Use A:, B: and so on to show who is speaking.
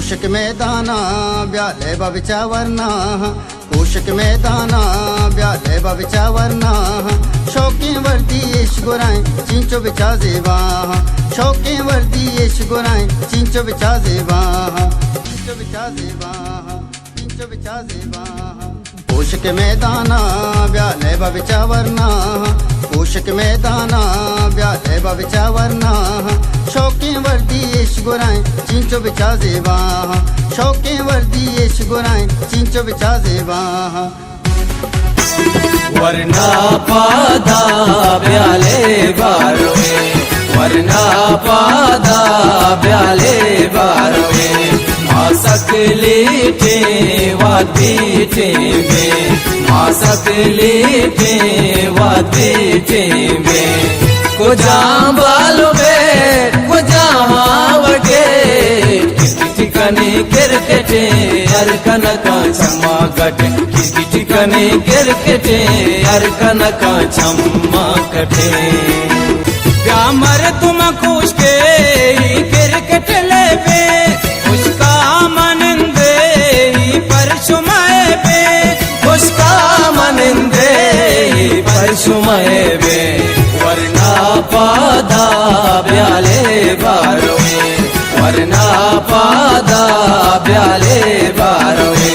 A: पोषक मैदाना ब्याले बविचा वरना पोषक मैदाना ब्याले बविचा वरना शौकीन वर्दी इश गुराएं चिंचो बिचा जेवा शौकीन वर्दी इश गुराएं चिंचो बिचा जेवा चिंचो बिचा जेवा चिंचो बिचा जेवा पोषक मैदाना ब्याले बविचा वरना पोषक मैदाना ब्याले बविचा वरना शौकीन वर्दी इश गुराएं चिंचो बिचा जेवा शौकीन वर्दी इश गुराएं चिंचो बिचा जेवा
B: वरना पादा ब्याले बारोए वरना पादा ब्याले बारोए मासक लेटे वादीटे में मासक लेटे वादीटे में कुजा बालों में कुजा वटे ठिकाने गिरकटे अरकन का चम्मा कटे किसकी ठिकाने गिरकटे अरकन का चम्मा कटे प्यामर तुम खुश के गिरकट ले पे उसका मनंदे पर सुमाए पे उसका मनंदे पर सुमाए पे वरना पादा ब्याले बारोए वरना पादा ब्याले बारोए